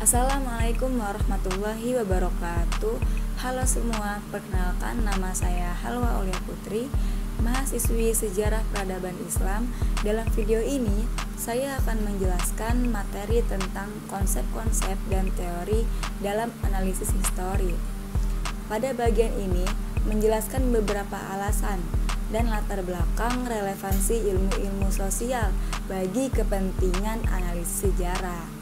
Assalamualaikum warahmatullahi wabarakatuh. Halo semua, perkenalkan nama saya Halwa Aulia Putri, mahasiswi Sejarah Peradaban Islam. Dalam video ini, saya akan menjelaskan materi tentang konsep-konsep dan teori dalam analisis histori. Pada bagian ini, menjelaskan beberapa alasan dan latar belakang relevansi ilmu-ilmu sosial bagi kepentingan analisis sejarah.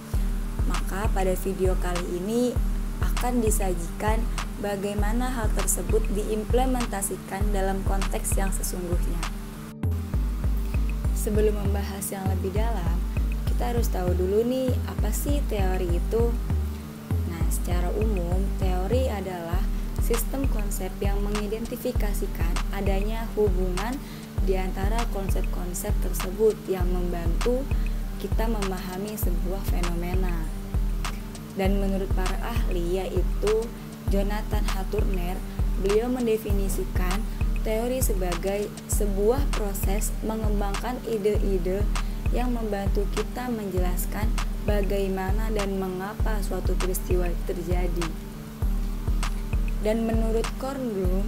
Maka pada video kali ini akan disajikan bagaimana hal tersebut diimplementasikan dalam konteks yang sesungguhnya. Sebelum membahas yang lebih dalam, kita harus tahu dulu nih apa sih teori itu. Nah, secara umum teori adalah sistem konsep yang mengidentifikasikan adanya hubungan di antara konsep-konsep tersebut yang membantu kita memahami sebuah fenomena. Dan menurut para ahli yaitu Jonathan Turner, beliau mendefinisikan teori sebagai sebuah proses mengembangkan ide-ide yang membantu kita menjelaskan bagaimana dan mengapa suatu peristiwa terjadi. Dan menurut Kornblum,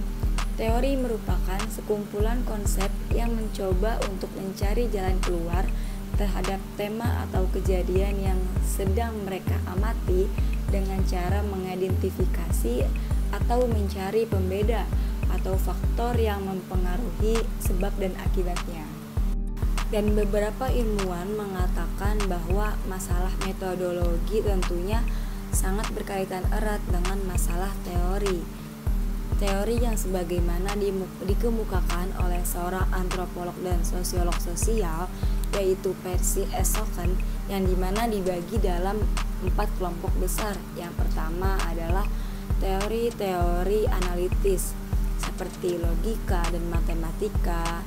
teori merupakan sekumpulan konsep yang mencoba untuk mencari jalan keluar terhadap tema atau kejadian yang sedang mereka amati dengan cara mengidentifikasi atau mencari pembeda atau faktor yang mempengaruhi sebab dan akibatnya. Dan beberapa ilmuwan mengatakan bahwa masalah metodologi tentunya sangat berkaitan erat dengan masalah teori. Teori yang sebagaimana dikemukakan oleh seorang antropolog dan sosiolog sosial yaitu Percy S. Soken, yang dimana dibagi dalam 4 kelompok besar. Yang pertama adalah teori-teori analitis seperti logika dan matematika.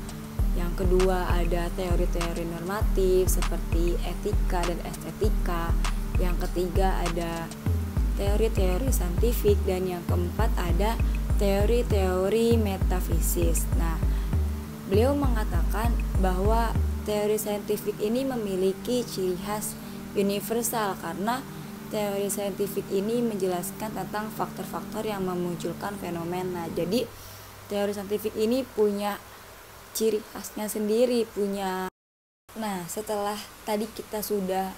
Yang kedua ada teori-teori normatif seperti etika dan estetika. Yang ketiga ada teori-teori saintifik, dan yang keempat ada teori-teori metafisis. Nah, beliau mengatakan bahwa teori saintifik ini memiliki ciri khas universal karena teori saintifik ini menjelaskan tentang faktor-faktor yang memunculkan fenomena. Jadi, teori saintifik ini punya ciri khasnya sendiri, Nah, setelah tadi kita sudah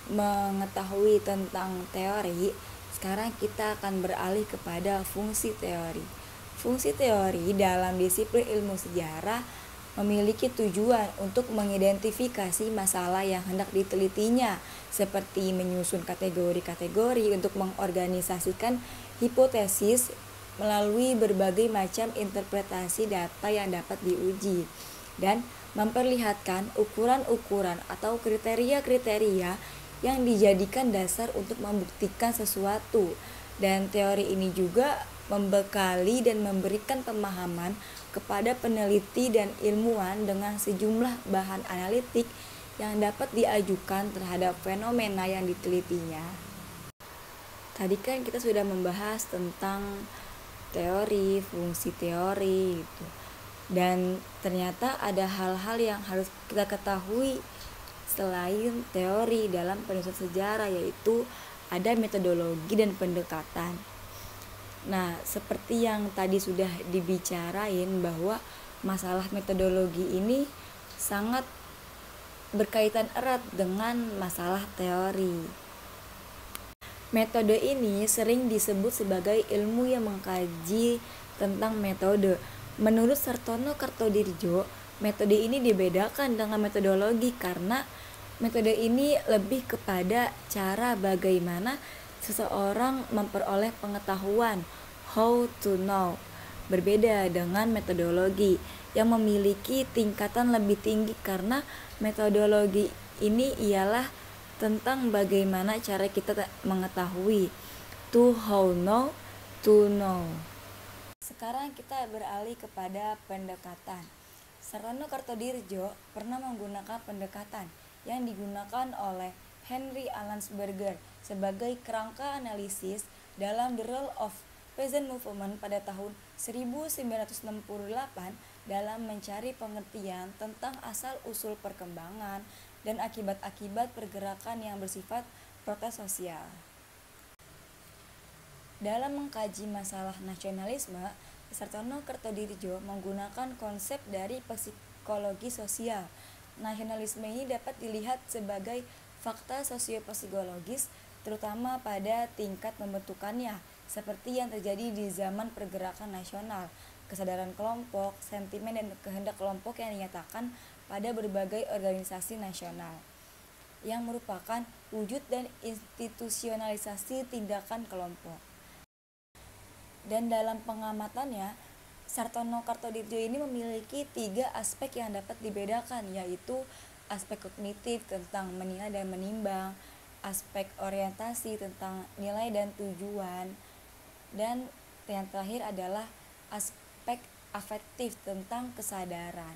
mengetahui tentang teori, sekarang kita akan beralih kepada fungsi teori. Fungsi teori dalam disiplin ilmu sejarah memiliki tujuan untuk mengidentifikasi masalah yang hendak ditelitinya, seperti menyusun kategori-kategori untuk mengorganisasikan hipotesis melalui berbagai macam interpretasi data yang dapat diuji, dan memperlihatkan ukuran-ukuran atau kriteria-kriteria yang dijadikan dasar untuk membuktikan sesuatu. Dan teori ini juga membekali dan memberikan pemahaman kepada peneliti dan ilmuwan dengan sejumlah bahan analitik yang dapat diajukan terhadap fenomena yang ditelitinya. Tadi kan kita sudah membahas tentang teori, fungsi teori gitu. Dan ternyata ada hal-hal yang harus kita ketahui selain teori dalam penulisan sejarah, yaitu ada metodologi dan pendekatan. Nah, seperti yang tadi sudah dibicarain bahwa masalah metodologi ini sangat berkaitan erat dengan masalah teori. Metode ini sering disebut sebagai ilmu yang mengkaji tentang metode. Menurut Sartono Kartodirjo, metode ini dibedakan dengan metodologi karena metode ini lebih kepada cara bagaimana seseorang memperoleh pengetahuan, how to know. Berbeda dengan metodologi yang memiliki tingkatan lebih tinggi karena metodologi ini ialah tentang bagaimana cara kita mengetahui, to how know, to know. Sekarang kita beralih kepada pendekatan. Sartono Kartodirjo pernah menggunakan pendekatan yang digunakan oleh Henry Alansberger sebagai kerangka analisis dalam The Role of Peasant Movement pada tahun 1968 dalam mencari pengertian tentang asal-usul perkembangan dan akibat-akibat pergerakan yang bersifat protes sosial. Dalam mengkaji masalah nasionalisme, Sartono Kertodirijo menggunakan konsep dari psikologi sosial. Nasionalisme ini dapat dilihat sebagai fakta sosiopsikologis, terutama pada tingkat pembentukannya, seperti yang terjadi di zaman pergerakan nasional, kesadaran kelompok, sentimen dan kehendak kelompok yang dinyatakan pada berbagai organisasi nasional, yang merupakan wujud dan institusionalisasi tindakan kelompok. Dan dalam pengamatannya, Sartono Kertodirijo ini memiliki 3 aspek yang dapat dibedakan, yaitu aspek kognitif tentang menilai dan menimbang, aspek orientasi tentang nilai dan tujuan, dan yang terakhir adalah aspek afektif tentang kesadaran.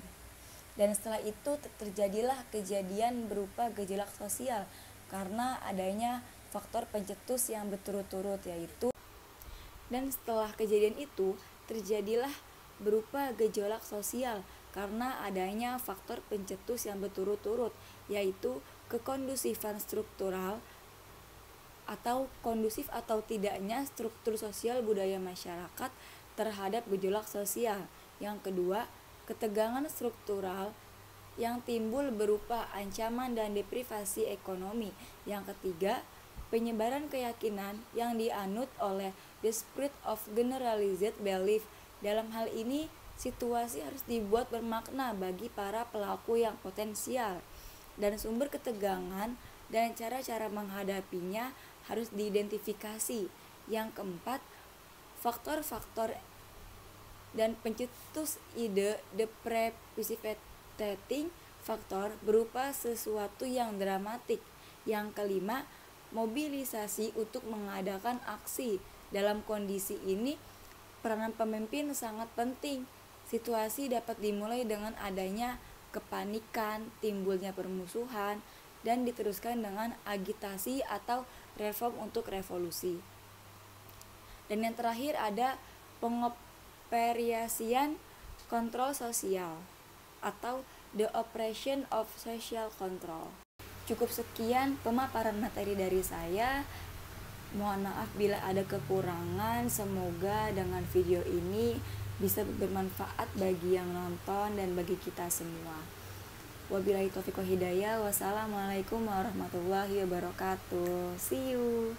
Dan setelah itu terjadilah kejadian berupa gejolak sosial karena adanya faktor pencetus yang berturut-turut, yaitu dan setelah kejadian itu terjadilah berupa gejolak sosial karena adanya faktor pencetus yang berturut-turut, yaitu kekondusifan struktural atau kondusif atau tidaknya struktur sosial budaya masyarakat terhadap gejolak sosial. Yang kedua, ketegangan struktural yang timbul berupa ancaman dan deprivasi ekonomi. Yang ketiga, penyebaran keyakinan yang dianut oleh the spirit of generalized belief. Dalam hal ini, situasi harus dibuat bermakna bagi para pelaku yang potensial, dan sumber ketegangan dan cara-cara menghadapinya harus diidentifikasi. Yang keempat, faktor-faktor dan pencetus ide, the precipitating factor, berupa sesuatu yang dramatik. Yang kelima, mobilisasi untuk mengadakan aksi. Dalam kondisi ini, peranan pemimpin sangat penting. Situasi dapat dimulai dengan adanya kepanikan, timbulnya permusuhan, dan diteruskan dengan agitasi atau reform untuk revolusi. Dan yang terakhir ada pengoperasian kontrol sosial atau the operation of social control. Cukup sekian pemaparan materi dari saya. Mohon maaf bila ada kekurangan. Semoga dengan video ini bisa bermanfaat bagi yang nonton dan bagi kita semua. Wabillahi taufiq wal hidayah. Wassalamualaikum warahmatullahi wabarakatuh. See you.